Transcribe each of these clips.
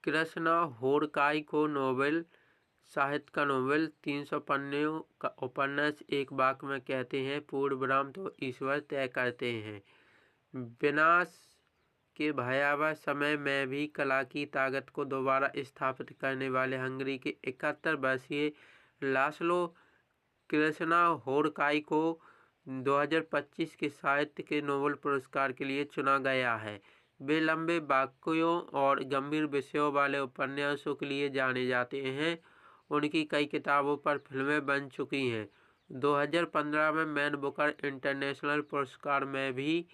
कृष्णा होरकाई को नोबेल साहित्य का नोबेल 300 पन्नों का उपन्यास एक वाक्य में कहते हैं, पूर्ण विराम तो ईश्वर तय करते हैं। विनाश के भयावह समय में भी कला की ताकत को दोबारा स्थापित करने वाले हंगरी के 71 वर्षीय लासलो कृष्णा होरकाई को 2025 के साहित्य के नोबेल पुरस्कार के लिए चुना गया है। वे लंबे वाक्यों और गंभीर विषयों वाले उपन्यासों के लिए जाने जाते हैं। उनकी कई किताबों पर फिल्में बन चुकी हैं। 2015 में मैन बुकर इंटरनेशनल पुरस्कार में भी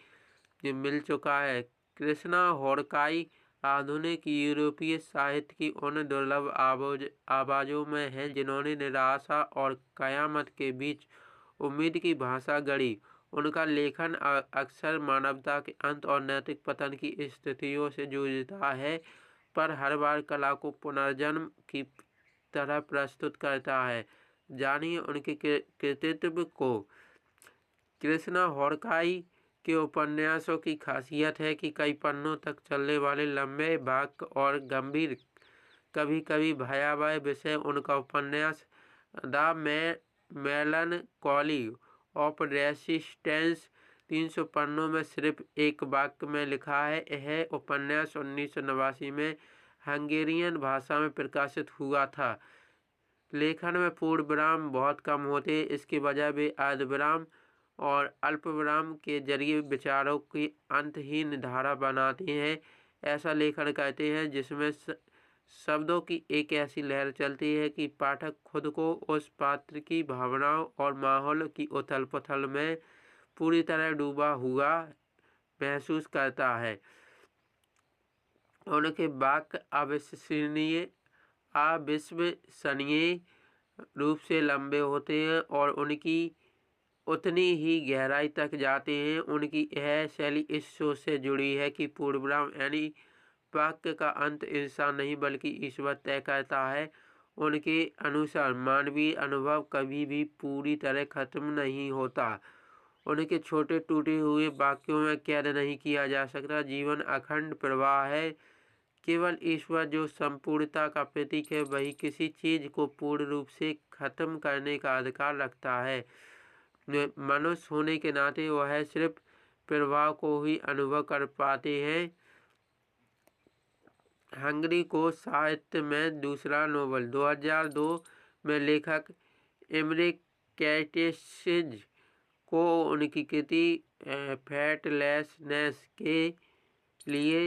मिल चुका है। कृष्णा होरकाई आधुनिक यूरोपीय साहित्य की उन दुर्लभ आवाज़ों में हैं जिन्होंने निराशा और कयामत के बीच उम्मीद की भाषा गढ़ी। उनका लेखन अक्सर मानवता के अंत और नैतिक पतन की स्थितियों से जूझता है, पर हर बार कला को पुनर्जन्म की तरह प्रस्तुत करता है। जानिए उनके कृतित्व को। कृष्णा होरकाई के उपन्यासों की खासियत है कि कई पन्नों तक चलने वाले लंबे वाक्य और गंभीर, कभी कभी भयावह विषय। उनका उपन्यास द मेलनकॉली ऑफ रेसिस्टेंस 300 पन्नों में सिर्फ एक वाक्य में लिखा है। यह उपन्यास 1989 में हंगेरियन भाषा में प्रकाशित हुआ था। लेखन में पूर्ण विराम बहुत कम होते, इसके बजाय वे अर्धविराम और अल्पविराम के जरिए विचारों की अंतहीन धारा बनाते हैं। ऐसा लेखन करते हैं जिसमें शब्दों की एक ऐसी लहर चलती है कि पाठक खुद को उस पात्र की भावनाओं और माहौल की उथल पुथल में पूरी तरह डूबा हुआ महसूस करता है। उनके वाक्य अविश्वसनीय रूप से लंबे होते हैं और उनकी उतनी ही गहराई तक जाते हैं। उनकी यह शैली इस सोच से जुड़ी है कि पूर्ण विराम यानी वाक्य का अंत इंसान नहीं बल्कि ईश्वर तय करता है। उनके अनुसार मानवीय अनुभव कभी भी पूरी तरह खत्म नहीं होता। उनके छोटे टूटे हुए वाक्यों में कैद नहीं किया जा सकता। जीवन अखंड प्रवाह है। केवल ईश्वर जो संपूर्णता का प्रतीक है, वही किसी चीज को पूर्ण रूप से खत्म करने का अधिकार रखता है। मनुष्य होने के नाते वह सिर्फ प्रवाह को ही अनुभव कर पाते हैं। हंगरी को साहित्य में दूसरा नोबेल 2002 में लेखक इमरे कैटेसिज को उनकी कृति फैटलेसनेस के लिए